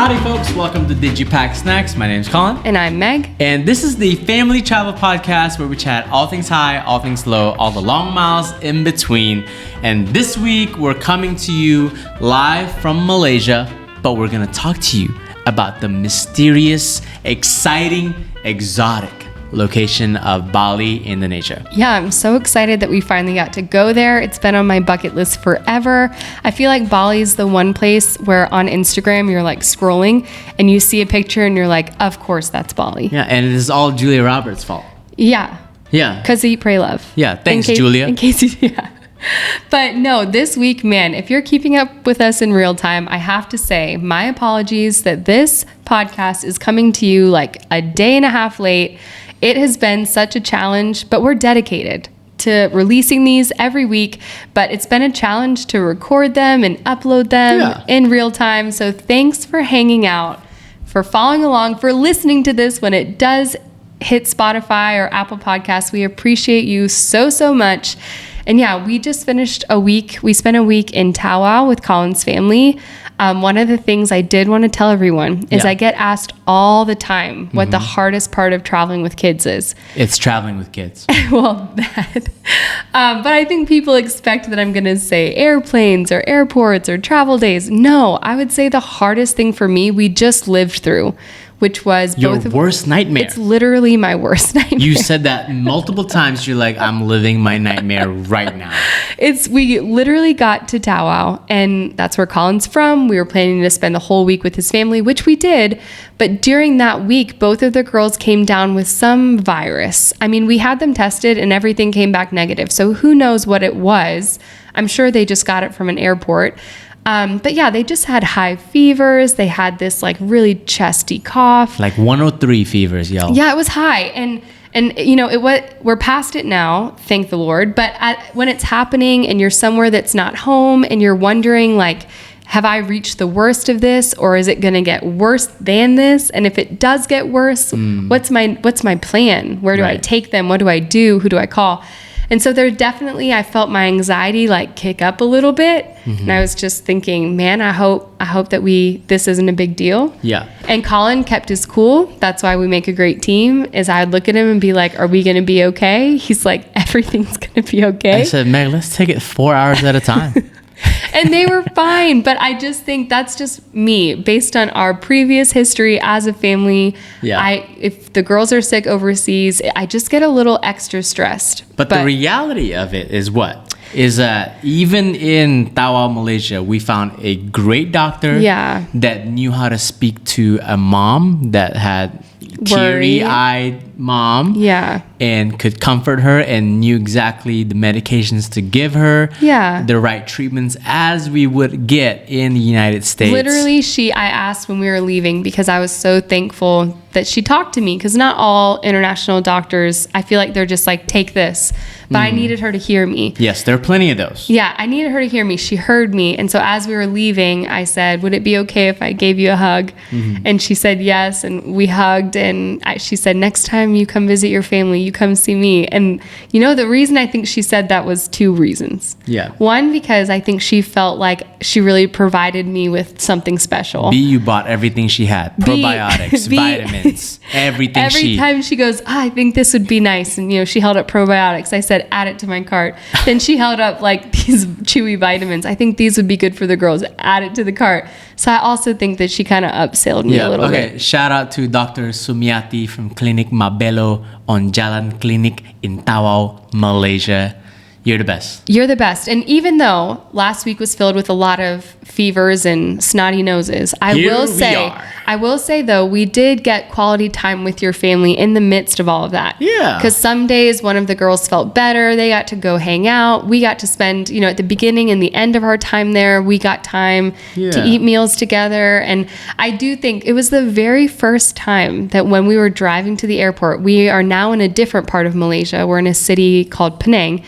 Howdy folks, welcome to Did You Pack Snacks? My name is Colin. And I'm Meg. And this is the family travel podcast where we chat all things high, all things low, all the long miles in between. And this week we're coming to you live from Malaysia, but we're gonna talk to you about the mysterious, exciting, exotic location of Bali, Indonesia. Yeah, I'm so excited that we finally got to go there. It's been on my bucket list forever. I feel like Bali is the one place where on Instagram you're like scrolling and you see a picture and you're like, of course that's Bali. Yeah, and it is all Julia Roberts' fault. Yeah. Yeah. Because Eat, Pray, Love. Yeah, thanks, Julia. In case you, yeah. But no, this week, man, if you're keeping up with us in real time, I have to say my apologies that this podcast is coming to you like a day and a half late. It has been such a challenge, but we're dedicated to releasing these every week. But it's been a challenge to record them and upload them in real time. So thanks for hanging out, for following along, for listening to this when it does hit Spotify or Apple Podcasts. We appreciate you so, so much. And yeah, we just finished a week. We spent a week in Tawau with Colin's family. One of the things I did want to tell everyone is I get asked all the time what the hardest part of traveling with kids is. It's traveling with kids. Well, that. But I think people expect that I'm going to say airplanes or airports or travel days. No, I would say the hardest thing for me, we just lived through, which was your worst nightmare. It's literally my worst nightmare. You said that multiple times. You're like, I'm living my nightmare right now. We literally got to Tawau, and that's where Colin's from. We were planning to spend the whole week with his family, which we did. But during that week, both of the girls came down with some virus. I mean, we had them tested and everything came back negative. So who knows what it was? I'm sure they just got it from an airport. But yeah, they just had high fevers. They had this like really chesty cough. Like 103 fevers, y'all. Yeah, it was high. And you know, we're past it now, thank the Lord. But when it's happening and you're somewhere that's not home and you're wondering like, have I reached the worst of this or is it going to get worse than this? And if it does get worse, what's my plan? Where do I take them? What do I do? Who do I call? And so there definitely, I felt my anxiety like kick up a little bit. And I was just thinking, man, I hope that this isn't a big deal. Yeah. And Colin kept his cool. That's why we make a great team, is I'd look at him and be like, are we going to be okay? He's like, everything's going to be okay. I said, Meg, let's take it 4 hours at a time. And they were fine. But I just think that's just me based on our previous history as a family. Yeah. If the girls are sick overseas, I just get a little extra stressed. But the reality of it is what? Is that even in Tawau, Malaysia, we found a great doctor that knew how to speak to a mom that had teary-eyed mom and could comfort her and knew exactly the medications to give her, the right treatments as we would get in the United States. Literally, I asked when we were leaving because I was so thankful that she talked to me, because not all international doctors, I feel like they're just like, take this. But I needed her to hear me. Yes, there are plenty of those. Yeah, I needed her to hear me. She heard me. And so as we were leaving, I said, would it be okay if I gave you a hug? And she said yes, and we hugged. And she said, next time you come visit your family, you come see me. And you know, the reason I think she said that was 2 reasons. Yeah. One, because I think she felt like she really provided me with something special. B, you bought everything she had. Probiotics, vitamins, everything. Every time she goes, I think this would be nice. And, you know, she held up probiotics. I said, add it to my cart. Then she held up like these chewy vitamins. I think these would be good for the girls. Add it to the cart. So I also think that she kind of upsold me a little bit. Shout out to Dr. Sumiati from Clinic Mabelo on Jalan Clinic in Tawau, Malaysia. You're the best. You're the best. And even though last week was filled with a lot of fevers and snotty noses, I will say though, we did get quality time with your family in the midst of all of that. Yeah. Because some days one of the girls felt better. They got to go hang out. We got to spend, you know, at the beginning and the end of our time there, we got time to eat meals together. And I do think it was the very first time that when we were driving to the airport, we are now in a different part of Malaysia. We're in a city called Penang.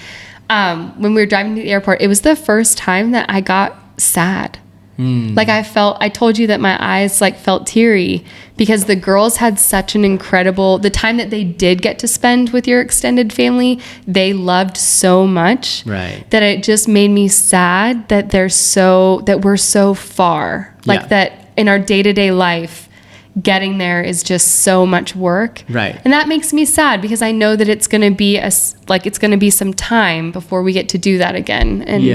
When we were driving to the airport, it was the first time that I got sad. Like I told you that my eyes like felt teary because the girls had such an incredible, the time that they did get to spend with your extended family, they loved so much that it just made me sad that we're so far. Like that in our day-to-day life, getting there is just so much work. Right. And that makes me sad because I know that it's going to be some time before we get to do that again. And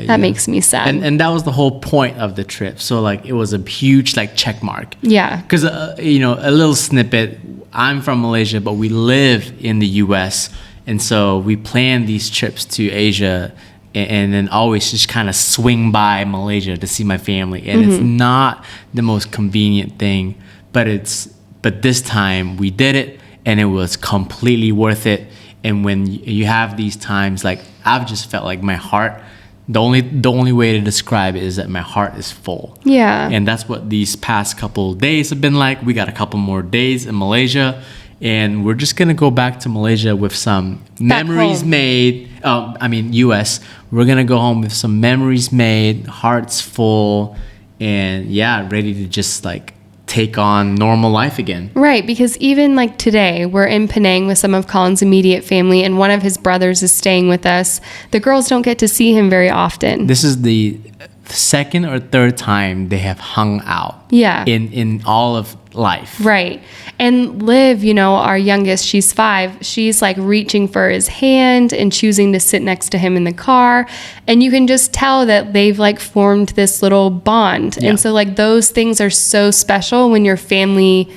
that makes me sad. And that was the whole point of the trip. So like, it was a huge like check mark. Yeah. Because, you know, a little snippet, I'm from Malaysia, but we live in the US. And so we plan these trips to Asia and then always just kind of swing by Malaysia to see my family. And it's not the most convenient thing. But this time we did it and it was completely worth it. And when you have these times, like I've just felt like my heart, the only way to describe it is that my heart is full. Yeah. And that's what these past couple days have been like. We got a couple more days in Malaysia and we're just going to go back to Malaysia with some memories made. US. We're going to go home with some memories made, hearts full, and ready to just like take on normal life again. Right, because even like today, we're in Penang with some of Colin's immediate family, and one of his brothers is staying with us. The girls don't get to see him very often. This is the second or third time they have hung out. Yeah. In all of life. Right. And Liv, you know, our youngest, she's 5. She's like reaching for his hand and choosing to sit next to him in the car. And you can just tell that they've like formed this little bond. Yeah. And so like those things are so special when your family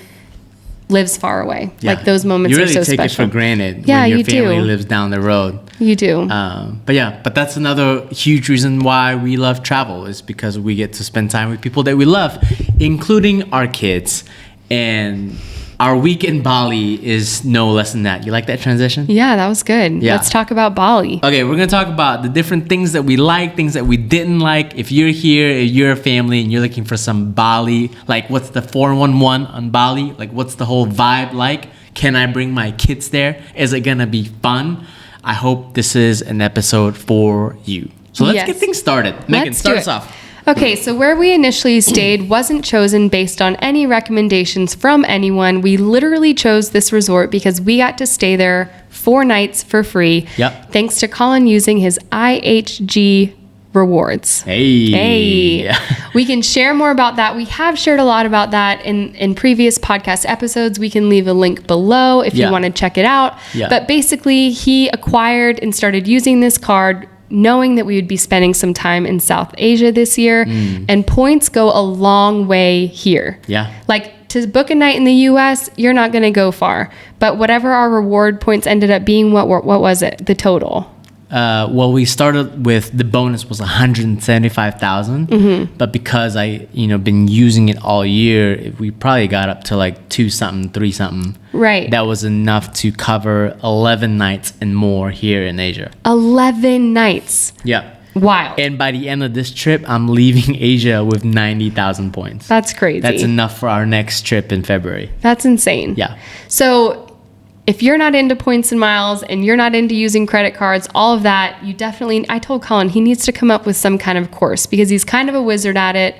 lives far away. Yeah. Like those moments are so special. You really take it for granted when your family lives down the road. You do. But that's another huge reason why we love travel is because we get to spend time with people that we love, including our kids. And our week in Bali is no less than that. You like that transition? Yeah, that was good. Yeah. Let's talk about Bali. Okay, we're going to talk about the different things that we like, things that we didn't like. If you're here, if you're a family and you're looking for some Bali, like what's the 411 on Bali? Like what's the whole vibe like? Can I bring my kids there? Is it going to be fun? I hope this is an episode for you. So let's get things started. Megan, start us off. Okay, so where we initially stayed wasn't chosen based on any recommendations from anyone. We literally chose this resort because we got to stay there 4 nights for free. Yep. Thanks to Colin using his IHG rewards. Hey. We can share more about that. We have shared a lot about that in previous podcast episodes. We can leave a link below if you want to check it out. Yeah. But basically, he acquired and started using this card knowing that we would be spending some time in South Asia this year, and points go a long way here. Yeah. Like to book a night in the US, you're not going to go far. But whatever our reward points ended up being, what was it? The total? Well, we started with the bonus was 175,000, but because I been using it all year, we probably got up to like 2 something, 3 something. Right. That was enough to cover 11 nights and more here in Asia. 11 nights. Yeah. Wow. And by the end of this trip, I'm leaving Asia with 90,000 points. That's crazy. That's enough for our next trip in February. That's insane. Yeah. So if you're not into points and miles and you're not into using credit cards, all of that, I told Colin he needs to come up with some kind of course because he's kind of a wizard at it.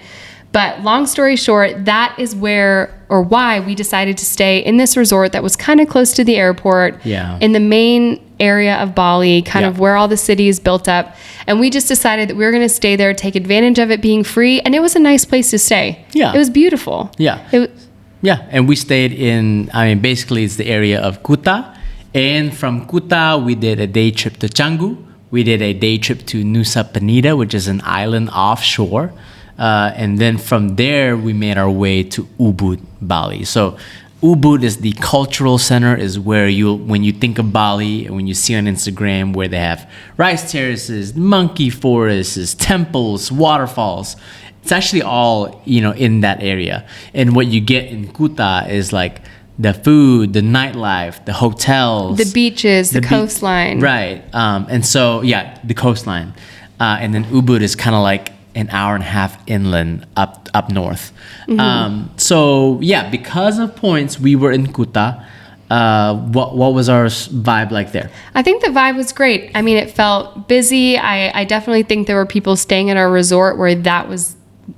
But long story short, that is why we decided to stay in this resort that was kind of close to the airport, in the main area of Bali, kind of where all the city is built up. And we just decided that we were going to stay there, take advantage of it being free. And it was a nice place to stay. Yeah. It was beautiful. Yeah. And we stayed basically it's the area of Kuta. And from Kuta, we did a day trip to Canggu. We did a day trip to Nusa Penida, which is an island offshore. And then from there, we made our way to Ubud, Bali. So Ubud is the cultural center, is where when you think of Bali and when you see on Instagram where they have rice terraces, monkey forests, temples, waterfalls. It's actually all, in that area. And what you get in Kuta is like the food, the nightlife, the hotels. The beaches, the coastline. Right. And so, the coastline. And then Ubud is kind of like an hour and a half inland up north. Because of points, we were in Kuta. What was our vibe like there? I think the vibe was great. I mean, it felt busy. I definitely think there were people staying at our resort where that was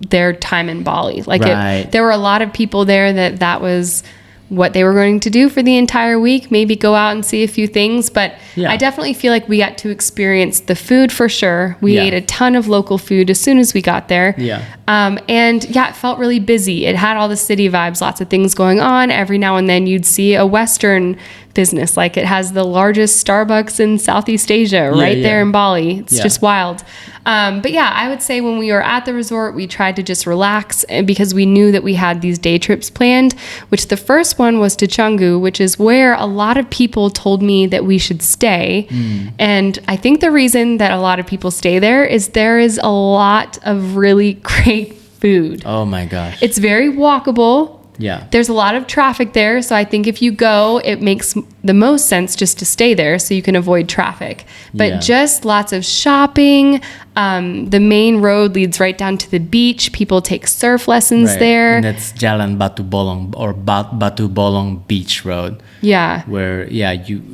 their time in Bali. There were a lot of people there that was what they were going to do for the entire week, maybe go out and see a few things. But I definitely feel like we got to experience the food for sure. We ate a ton of local food as soon as we got there. And it felt really busy. It had all the city vibes, lots of things going on. Every now and then you'd see a Western business, like it has the largest Starbucks in Southeast Asia there in Bali. It's just wild. But I would say when we were at the resort, we tried to just relax, and because we knew that we had these day trips planned, which the first one was to Canggu, which is where a lot of people told me that we should stay. And I think the reason that a lot of people stay there is a lot of really great food. Oh my gosh. It's very walkable. Yeah. There's a lot of traffic there. So I think if you go, it makes the most sense just to stay there so you can avoid traffic. But just lots of shopping. The main road leads right down to the beach. People take surf lessons there. And that's Jalan Batu Bolong or Batu Bolong Beach Road. Yeah. Where,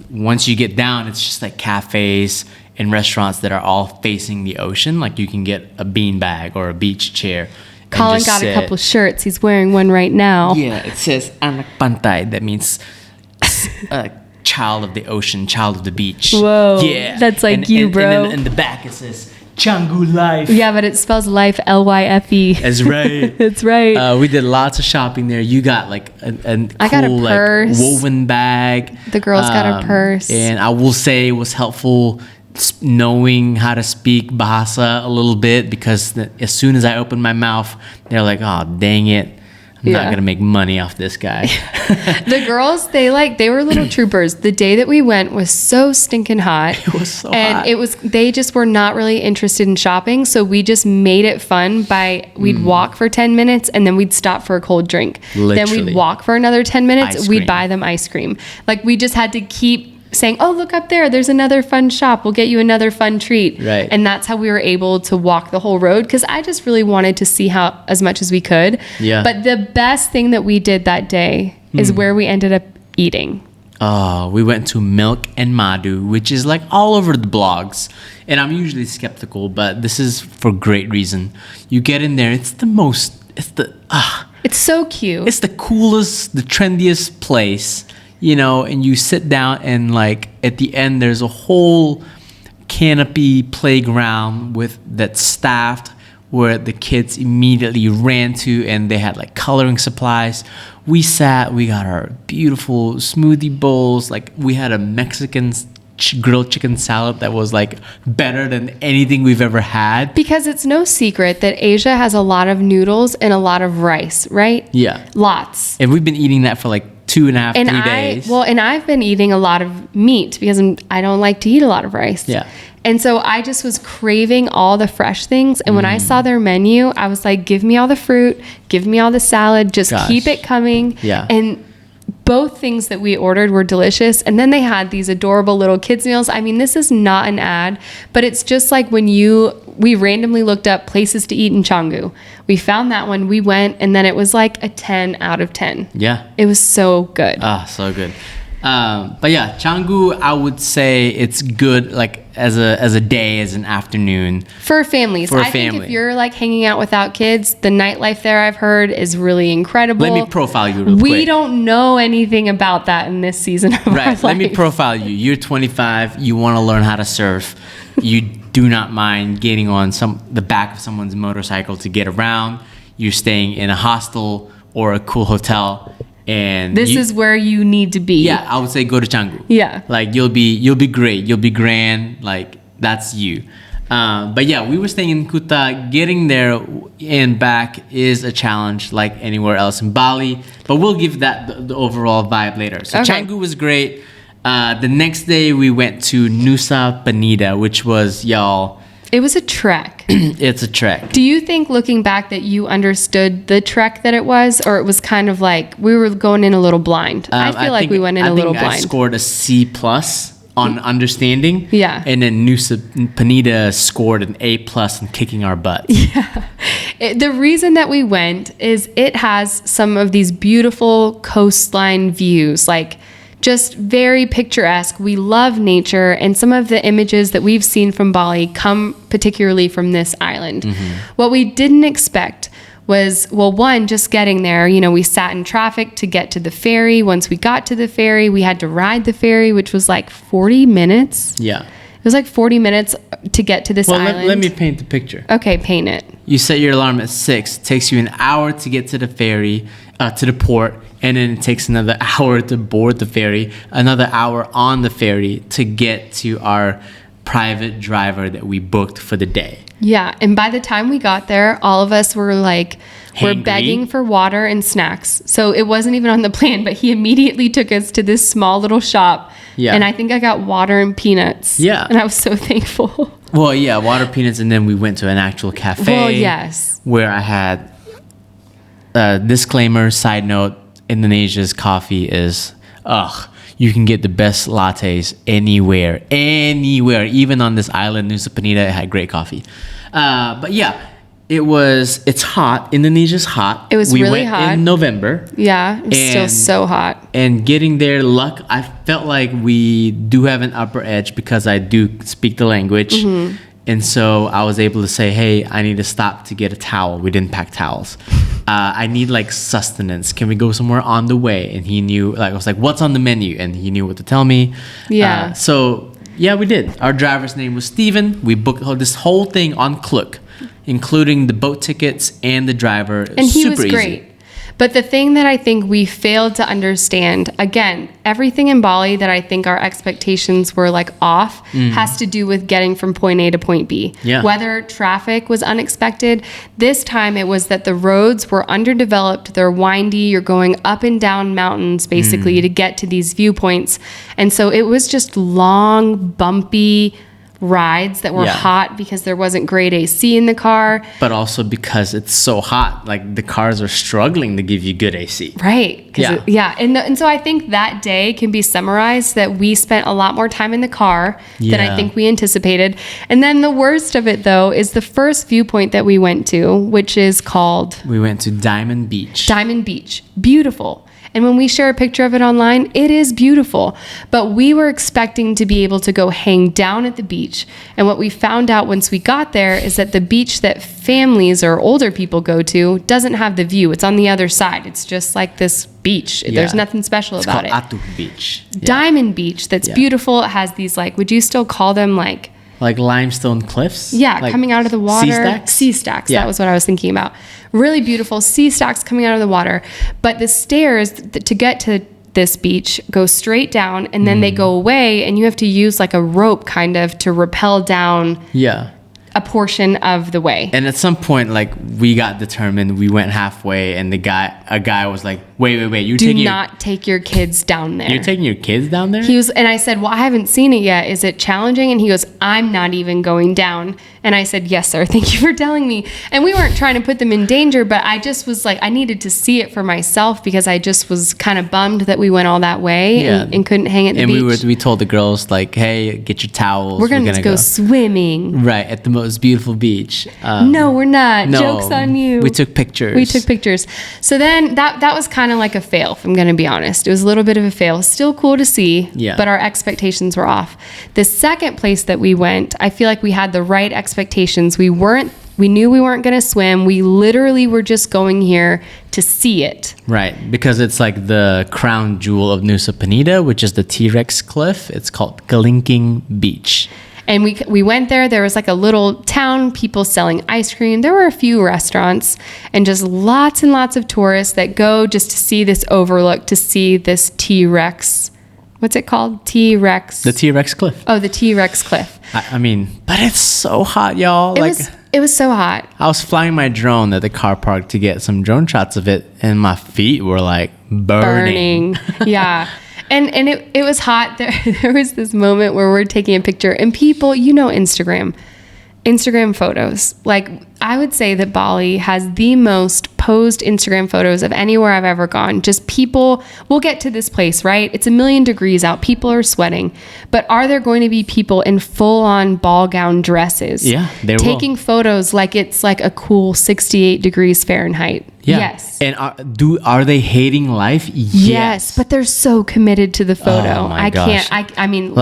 once you get down, it's just like cafes and restaurants that are all facing the ocean. Like you can get a beanbag or a beach chair. Colin got a couple shirts. He's wearing one right now. Yeah, it says Anak Pantai. That means child of the ocean, child of the beach. Whoa. Yeah. That's like you, bro. And then in the back it says Canggu Life. Yeah, but it spells life Lyfe. That's right. That's right. We did lots of shopping there. You got like a cool, I got a purse. Woven bag. The girls got a purse. And I will say it was helpful knowing how to speak Bahasa a little bit, because as soon as I opened my mouth, they're like, oh, dang it. I'm not going to make money off this guy. The girls, they were little troopers. The day that we went was so stinking hot. It was so hot. And they just were not really interested in shopping. So we just made it fun we'd walk for 10 minutes and then we'd stop for a cold drink. Literally. Then we'd walk for another 10 minutes. We'd buy them ice cream. Like we just had to keep saying, oh, look up there's another fun shop. We'll get you another fun treat. Right. And that's how we were able to walk the whole road, because I just really wanted to see as much as we could. Yeah. But the best thing that we did that day is where we ended up eating. Oh, we went to Milk and Madu, which is like all over the blogs. And I'm usually skeptical, but this is for great reason. You get in there, it's so cute. It's the coolest, the trendiest place. And you sit down and like at the end there's a whole canopy playground that's staffed, where the kids immediately ran to, and they had like coloring supplies. We got our beautiful smoothie bowls. Like we had a Mexican grilled chicken salad that was like better than anything we've ever had. Because it's no secret that Asia has a lot of noodles and a lot of rice, right? Yeah. Lots. And we've been eating that for like 2.5, 3 days. And I've been eating a lot of meat because I don't like to eat a lot of rice. Yeah. And so I just was craving all the fresh things. And when I saw their menu, I was like, give me all the fruit, give me all the salad, just keep it coming. Yeah. And both things that we ordered were delicious. And then they had these adorable little kids meals. I mean, this is not an ad, but it's just like when we randomly looked up places to eat in Canggu. We found that one, we went, and then it was like a 10 out of 10. Yeah. It was so good. So good. But yeah, Canggu, I would say it's good like as a day, as an afternoon. For families. I think if you're like hanging out without kids, the nightlife there, I've heard, is really incredible. Let me profile you real quick. We don't know anything about that in this season of our life. Let me profile you. You're 25. You want to learn how to surf. You do not mind getting on the back of someone's motorcycle to get around. You're staying in a hostel or a cool hotel. And this is where you need to be. Yeah, I would say go to Canggu. Yeah. Like you'll be great. You'll be grand. Like that's you. But yeah, we were staying in Kuta. Getting there and back is a challenge like anywhere else in Bali. But we'll give that the overall vibe later. So Canggu was great. The next day we went to Nusa Penida, which was, y'all, it was a trek. It's a trek. Do you think, looking back, that you understood the trek that it was, or it was kind of like we were going in a little blind? I feel like we went in a little blind. I scored a C+ on understanding. Yeah. And then Nusa Penida scored an A+ on kicking our butts. Yeah. The reason that we went is it has some of these beautiful coastline views, like just very picturesque. We love nature, and some of the images that we've seen from Bali come particularly from this island. Mm-hmm. What we didn't expect was, well, one, just getting there. You know, we sat in traffic to get to the ferry. Once we got to the ferry, we had to ride the ferry, which was like 40 minutes. Yeah. It was like 40 minutes to get to this island. Let me paint the picture. Okay, paint it. You set your alarm at 6. It takes you an hour to get to the ferry, to the port. And then it takes another hour to board the ferry, another hour on the ferry to get to our private driver that we booked for the day. Yeah, and by the time we got there, all of us were like, we're begging for water and snacks. So it wasn't even on the plan, but he immediately took us to this small little shop. Yeah. And I think I got water and peanuts. Yeah. And I was so thankful. Well, yeah, water, peanuts, and then we went to an actual cafe. Well, yes. Where I had disclaimer, side note, Indonesia's coffee is, you can get the best lattes anywhere, even on this island, Nusa Penida. It had great coffee. But yeah, it's hot. Indonesia's hot. It was really hot. We went in November. Yeah, it's still so hot. And getting there, I felt like we do have an upper edge because I do speak the language. Mm-hmm. And so I was able to say, hey, I need to stop to get a towel. We didn't pack towels. I need like sustenance. Can we go somewhere on the way? And he knew, I was like, what's on the menu? And he knew what to tell me. Yeah. So yeah, we did. Our driver's name was Steven. We booked this whole thing on Klook, including the boat tickets and the driver. And he was great. Easy. But the thing that I think we failed to understand, again, everything in Bali that I think our expectations were like off has to do with getting from point A to point B. Yeah. Whether traffic was unexpected, this time it was that the roads were underdeveloped, they're windy, you're going up and down mountains basically to get to these viewpoints. And so it was just long, bumpy rides that were hot because there wasn't great AC in the car, but also because it's so hot, like the cars are struggling to give you good AC, right? And so I think that day can be summarized that we spent a lot more time in the car than I think we anticipated. And then the worst of it though is the first viewpoint that we went to, which is called, we went to Diamond Beach. Beautiful. And when we share a picture of it online, it is beautiful. But we were expecting to be able to go hang down at the beach. And what we found out once we got there is that the beach that families or older people go to doesn't have the view. It's on the other side. It's just like this beach. Yeah. There's nothing special about it. It's called Atu Beach. Diamond Beach, that's beautiful. It has these would you still call them like limestone cliffs? Yeah, coming out of the water. Sea stacks. That was what I was thinking about. Really beautiful sea stacks coming out of the water. But the stairs to get to this beach go straight down and then they go away and you have to use like a rope kind of to rappel down a portion of the way. And at some point, we got determined, we went halfway and a guy was like, wait, do not take your kids down there. You're taking your kids down there? And I said, well, I haven't seen it yet. Is it challenging? And he goes, I'm not even going down. And I said, yes, sir. Thank you for telling me. And we weren't trying to put them in danger, but I just was I needed to see it for myself because I just was kind of bummed that we went all that way and couldn't hang at the beach. And we told the girls hey, get your towels. We're going to go swimming. Right, at the most beautiful beach. No, we're not. No, joke's on you. We took pictures. So then that was kind of like a fail, if I'm going to be honest. It was a little bit of a fail. Still cool to see, but our expectations were off. The second place that we went, I feel like we had the right expectations. We knew we weren't going to swim. We literally were just going here to see it. Right, because it's like the crown jewel of Nusa Penida, which is the T-Rex cliff. It's called Kalinking Beach. And we went there. There was like a little town, people selling ice cream. There were a few restaurants and just lots and lots of tourists that go just to see this overlook, to see this T-Rex. What's it called? T-Rex. The T-Rex cliff. Oh, the T-Rex cliff. I mean, but it's so hot, y'all. It was so hot. I was flying my drone at the car park to get some drone shots of it, and my feet were burning. Yeah. And it was hot. There was this moment where we're taking a picture, and people, Instagram photos. I would say that Bali has the most posed Instagram photos of anywhere I've ever gone. Just people, we'll get to this place, right? It's 1,000,000 degrees out. People are sweating. But are there going to be people in full-on ball gown dresses? Yeah, taking photos like it's like a cool 68 degrees Fahrenheit? Yeah. Yes. And are they hating life? Yes, but they're so committed to the photo. Oh my gosh. I mean,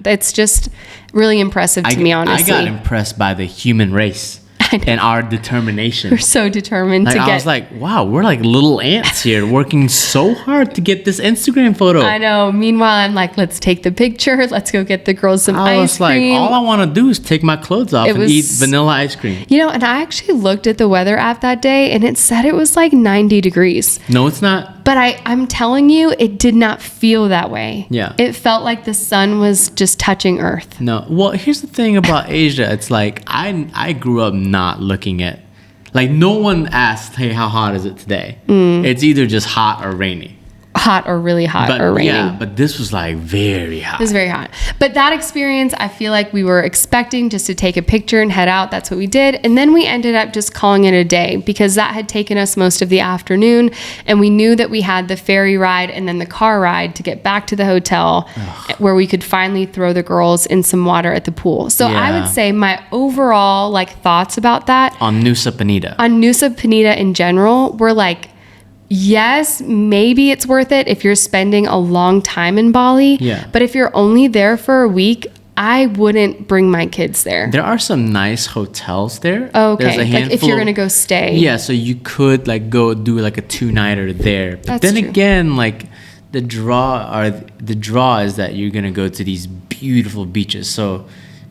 it's just really impressive to me, honestly. I got impressed by the human race. and our determination. We're so determined to get. I was like, wow, we're like little ants here working so hard to get this Instagram photo. I know. Meanwhile, I'm like, let's take the picture. Let's go get the girls some ice cream. I was like, all I want to do is take my clothes off and eat vanilla ice cream. You know, and I actually looked at the weather app that day and it said it was like 90 degrees. No, it's not. But I'm telling you, it did not feel that way. Yeah. It felt like the sun was just touching earth. No. Well, here's the thing about Asia. It's like I grew up not looking at, like no one asked, hey, how hot is it today? It's either just hot or rainy. Hot or really hot or raining. Yeah, but this was like very hot. It was very hot. But that experience, I feel like we were expecting just to take a picture and head out. That's what we did. And then we ended up just calling it a day because that had taken us most of the afternoon. And we knew that we had the ferry ride and then the car ride to get back to the hotel where we could finally throw the girls in some water at the pool. So I would say my overall like thoughts about that. On Nusa Penida. On Nusa Penida in general, were like, yes, maybe it's worth it if you're spending a long time in Bali. Yeah. But if you're only there for a week, I wouldn't bring my kids there. There are some nice hotels there. Oh, okay. There's a handful, like if you're going to go stay. Yeah, so you could like go do like a 2-nighter there. But That's then true. again, like the draw is that you're going to go to these beautiful beaches. So,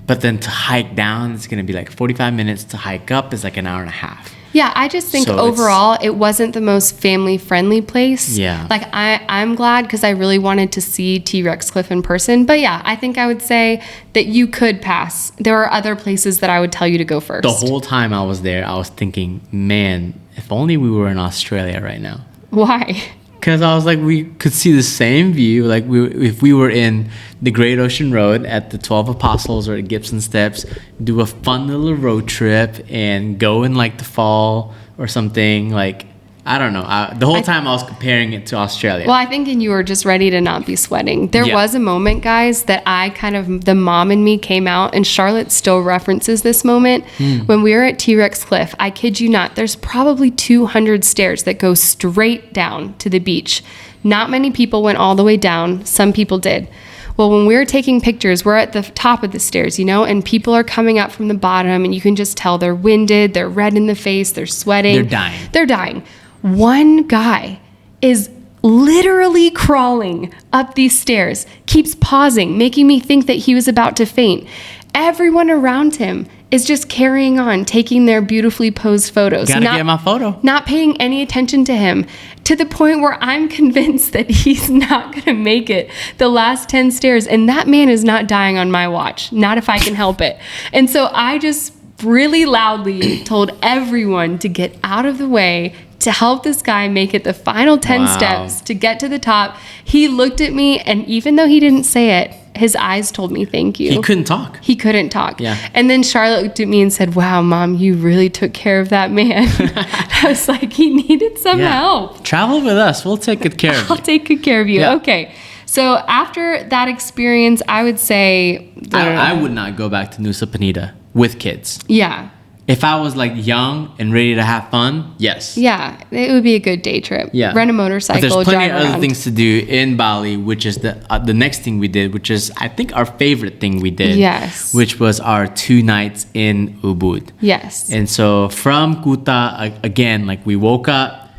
but then to hike down, it's going to be like 45 minutes. To hike up is like an hour and a half. Yeah, I just think overall it wasn't the most family-friendly place. Yeah. Like I'm glad because I really wanted to see T-Rex Cliff in person. But yeah, I think I would say that you could pass. There are other places that I would tell you to go first. The whole time I was there, I was thinking, man, if only we were in Australia right now. Why? Because I was like, we could see the same view. Like if we were in the Great Ocean Road at the 12 Apostles or at Gibson Steps, do a fun little road trip and go in like the fall or something. Like, I don't know. The whole time I was comparing it to Australia. Well, I think you were just ready to not be sweating. There was a moment, guys, that I kind of, the mom in me came out, and Charlotte still references this moment. When we were at T-Rex Cliff, I kid you not, there's probably 200 stairs that go straight down to the beach. Not many people went all the way down. Some people did. Well, when we were taking pictures, we're at the top of the stairs, you know, and people are coming up from the bottom, and you can just tell they're winded, they're red in the face, they're sweating. They're dying. One guy is literally crawling up these stairs, keeps pausing, making me think that he was about to faint. Everyone around him is just carrying on, taking their beautifully posed photos. Gotta get my photo. Not paying any attention to him, to the point where I'm convinced that he's not going to make it the last 10 stairs. And that man is not dying on my watch. Not if I can help it. And so I just really loudly told everyone to get out of the way to help this guy make it the final 10 steps to get to the top. He looked at me, and even though he didn't say it, his eyes told me thank you. He couldn't talk. He couldn't talk. Yeah. And then Charlotte looked at me and said, wow, Mom, you really took care of that man. I was like, he needed some help. Travel with us. We'll take good care of you. I'll take good care of you. Yeah. Okay. So after that experience, I would say... I would not go back to Nusa Penida with kids. Yeah. If I was like young and ready to have fun, yes. Yeah, it would be a good day trip. Yeah. Rent a motorcycle, but there's plenty drive of other around. things to do in Bali, which is the next thing we did, which is I think our favorite thing we did. Yes. Which was our 2 nights in Ubud. Yes. And so from Kuta, again, like we woke up,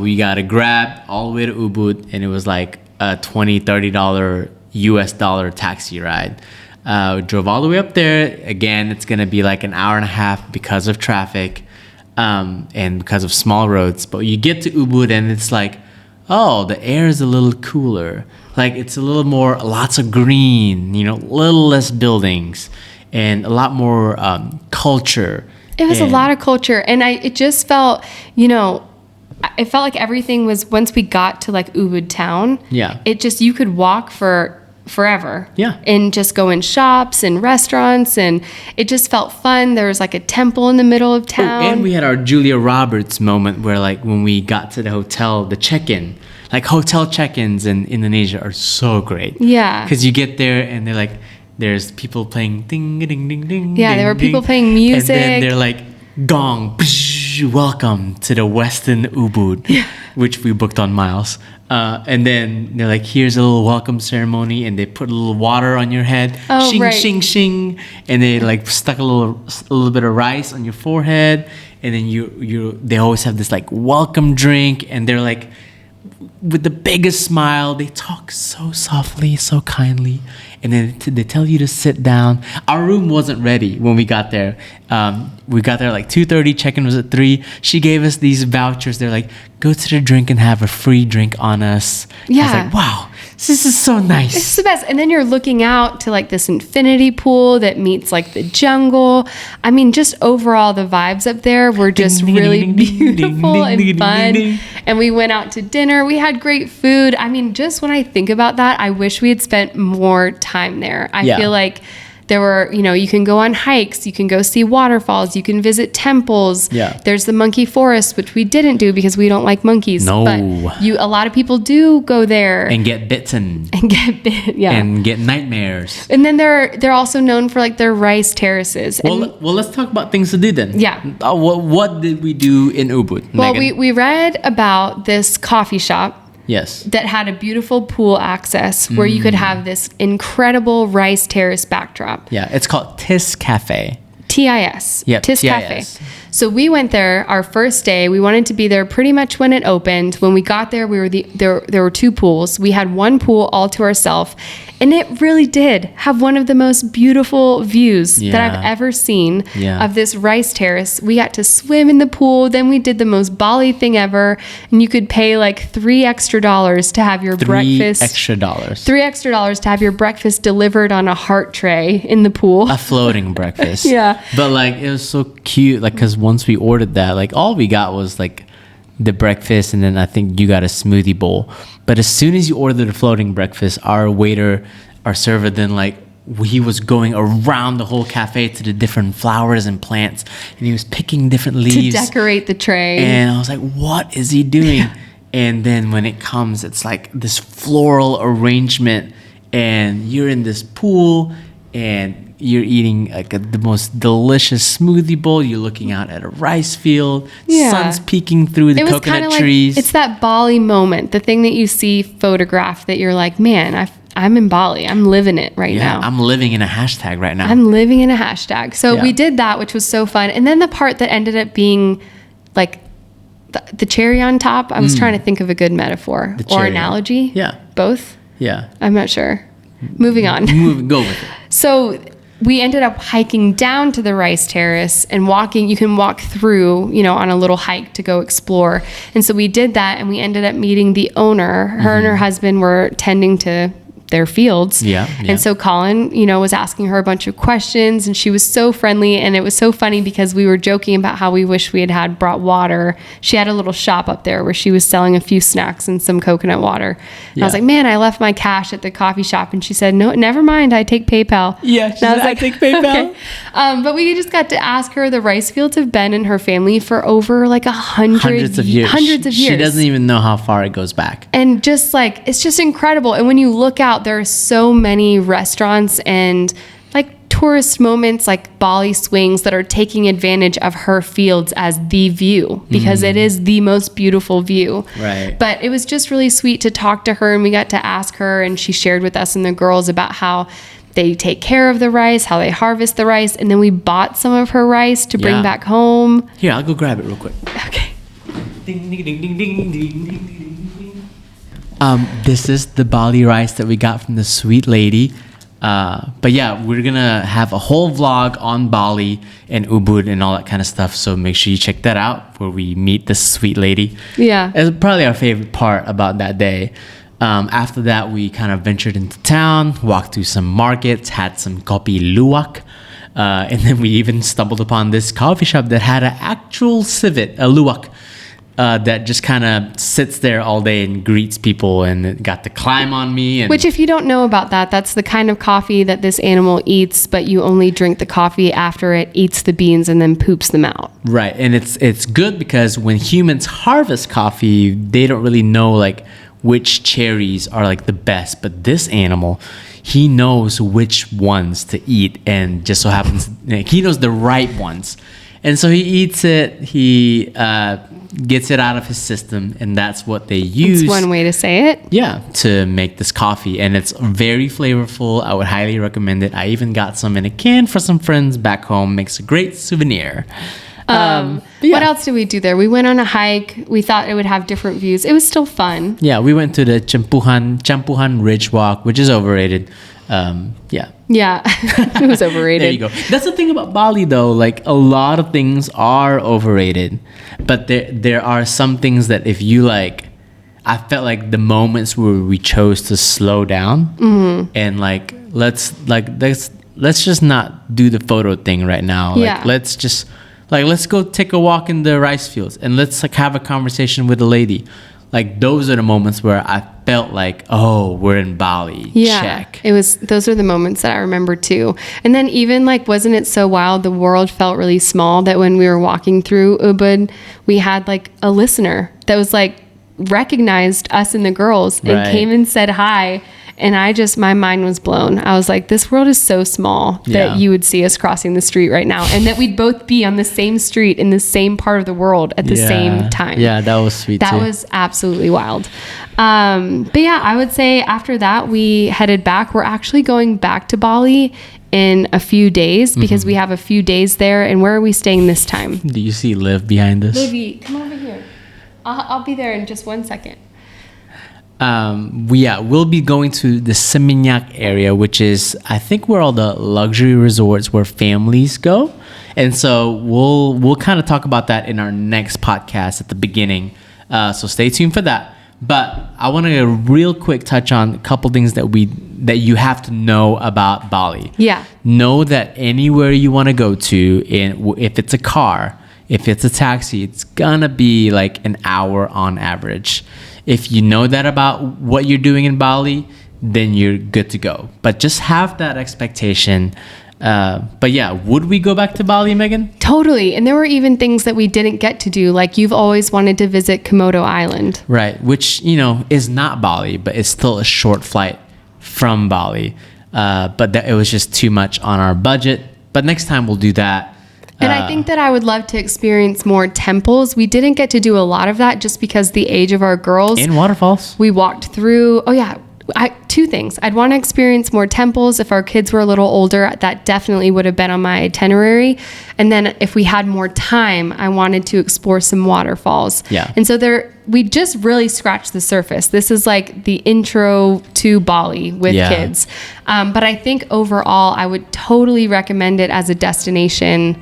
we got a Grab all the way to Ubud, and it was like a $20-$30 US dollar taxi ride. We drove all the way up there. Again, it's going to be like an hour and a half because of traffic and because of small roads. But you get to Ubud and it's like, oh, the air is a little cooler. Like it's a little more, lots of green, you know, a little less buildings and a lot more culture. It was a lot of culture. And it just felt, you know, it felt like everything was, once we got to like Ubud town, it just, you could walk for forever. Yeah. And just go in shops and restaurants, and it just felt fun. There was like a temple in the middle of town. Oh, and we had our Julia Roberts moment where like when we got to the hotel, the check-in, like hotel check-ins in Indonesia are so great. Yeah. Because you get there and they're like, there's people playing ding, ding, ding, ding. Yeah, there were people playing music. And then they're like gong, welcome to the Western Ubud, which we booked on Miles. And then they're like, here's a little welcome ceremony, and they put a little water on your head, shing, shing, shing, and they like stuck a little bit of rice on your forehead, and then they always have this like welcome drink, and they're like, with the biggest smile, they talk so softly, so kindly, and then they tell you to sit down. Our room wasn't ready when we got there. We got there like 2:30, check-in was at 3. She gave us these vouchers. They're like, go to the drink and have a free drink on us. Yeah. I was like, wow, this is so nice. It's the best. And then you're looking out to like this infinity pool that meets like the jungle. I mean, just overall the vibes up there were just really beautiful and fun. And we went out to dinner. We had great food. I mean, just when I think about that, I wish we had spent more time there. I feel like there were, you can go on hikes, you can go see waterfalls, you can visit temples. Yeah. There's the monkey forest, which we didn't do because we don't like monkeys. No. But a lot of people do go there. And get bitten. And get bit, yeah. And get nightmares. And then they're also known for like their rice terraces. Well, let's talk about things to do then. Yeah. What did we do in Ubud? Well, Megan? we read about this coffee shop. Yes. That had a beautiful pool access where you could have this incredible rice terrace backdrop. Yeah, it's called Tis Cafe. TIS. Yep, Tis TIS. Cafe. So we went there our first day. We wanted to be there pretty much when it opened. When we got there, there were 2 pools. We had one pool all to ourselves, and it really did have one of the most beautiful views that I've ever seen of this rice terrace. We got to swim in the pool. Then we did the most Bali thing ever, and you could pay like $3 extra to have your breakfast. $3 extra to have your breakfast delivered on a heart tray in the pool. A floating breakfast. Yeah. But like it was so cute, like because once we ordered that, like all we got was like the breakfast, and then I think you got a smoothie bowl. But as soon as you ordered the floating breakfast, our server then like he was going around the whole cafe to the different flowers and plants, and he was picking different leaves to decorate the tray. And I was like, what is he doing? And then when it comes, it's like this floral arrangement, and you're in this pool, and you're eating like the most delicious smoothie bowl. You're looking out at a rice field. Sun's peeking through the coconut trees. It's that Bali moment, the thing that you see photographed that you're like, man, I'm in Bali. I'm living it right now. I'm living in a hashtag right now. I'm living in a hashtag. So we did that, which was so fun. And then the part that ended up being like the cherry on top, I was trying to think of a good metaphor or analogy. Yeah. Both? Yeah. I'm not sure. Moving on. Go with it. So we ended up hiking down to the rice terrace and walking. You can walk through, on a little hike to go explore. And so we did that, and we ended up meeting the owner. Her and her husband were tending to their fields. Yeah. And so Colin, was asking her a bunch of questions, and she was so friendly, and it was so funny because we were joking about how we wish we had brought water. She had a little shop up there where she was selling a few snacks and some coconut water. And I was like, man, I left my cash at the coffee shop. And she said, no, never mind. I take PayPal. Yeah. And I was like, I take PayPal. Okay. But we just got to ask her. The rice fields have been in her family for over like hundreds of years. She doesn't even know how far it goes back. And just like, it's just incredible. And when you look out, there are so many restaurants and like tourist moments like Bali swings that are taking advantage of her fields as the view, because it is the most beautiful view. Right. But it was just really sweet to talk to her, and we got to ask her, and she shared with us and the girls about how they take care of the rice, how they harvest the rice, and then we bought some of her rice to bring back home. Here, I'll go grab it real quick. Okay. Ding, ding, ding, ding, ding, ding, ding, ding. This is the Bali rice that we got from the sweet lady. But yeah, we're gonna have a whole vlog on Bali and Ubud and all that kind of stuff. So make sure you check that out, where we meet the sweet lady. Yeah. It's probably our favorite part about that day. After that, we kind of ventured into town, walked through some markets, had some kopi luwak. And then we even stumbled upon this coffee shop that had an actual civet, a luwak. That just kind of sits there all day and greets people, and it got to climb on me. Which, if you don't know about that, that's the kind of coffee that this animal eats, but you only drink the coffee after it eats the beans and then poops them out. Right, and it's good because when humans harvest coffee, they don't really know like which cherries are like the best, but this animal, he knows which ones to eat, and just so happens he knows the right ones. And so he eats it. He gets it out of his system, and that's what they use. That's one way to say it. Yeah, to make this coffee, and it's very flavorful. I would highly recommend it. I even got some in a can for some friends back home. Makes a great souvenir. What else did we do there? We went on a hike. We thought it would have different views. It was still fun. Yeah, we went to the Champuhan Ridge Walk, which is overrated. Yeah, it was overrated. There you go. That's the thing about Bali, though. Like, a lot of things are overrated, but there are some things that if you like, I felt like the moments where we chose to slow down and let's just not do the photo thing right now. Like, let's go take a walk in the rice fields and let's like have a conversation with a lady. Like, those are the moments where I felt like, oh, we're in Bali. Yeah, check. Those are the moments that I remember too. And then even like, wasn't it so wild? The world felt really small that when we were walking through Ubud, we had like a listener that was like recognized us and the girls and came and said hi. And my mind was blown. I was like, this world is so small that you would see us crossing the street right now. And that we'd both be on the same street in the same part of the world at the same time. Yeah, that was sweet That was absolutely wild. But yeah, I would say after that, we headed back. We're actually going back to Bali in a few days because we have a few days there. And where are we staying this time? Do you see Liv behind us? Livy, come over here. I'll be there in just 1 second. We'll be going to the Seminyak area, which is, I think, where all the luxury resorts where families go. And so we'll kind of talk about that in our next podcast at the beginning. So stay tuned for that. But I want to real quick touch on a couple things that you have to know about Bali. Yeah. Know that anywhere you want to go to, if it's a car, if it's a taxi, it's gonna be like an hour on average. If you know that about what you're doing in Bali, then you're good to go. But just have that expectation. But yeah, would we go back to Bali, Megan? Totally. And there were even things that we didn't get to do. Like, you've always wanted to visit Komodo Island. Right. Which, is not Bali, but it's still a short flight from Bali. But it was just too much on our budget. But next time we'll do that. And I think that I would love to experience more temples. We didn't get to do a lot of that just because the age of our girls. And waterfalls. We walked through. Oh, yeah. Two things. I'd want to experience more temples. If our kids were a little older, that definitely would have been on my itinerary. And then if we had more time, I wanted to explore some waterfalls. Yeah. And so we just really scratched the surface. This is like the intro to Bali with kids. But I think overall, I would totally recommend it as a destination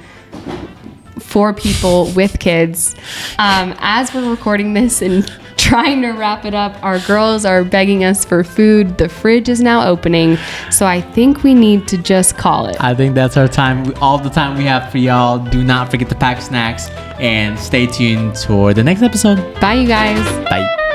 for people with kids. As we're recording this and trying to wrap it up, our girls are begging us for food. The fridge is now opening, so I think we need to just call it. I think that's our time, all the time we have for y'all. Do not forget to pack snacks and stay tuned for the next episode. Bye, you guys. Bye.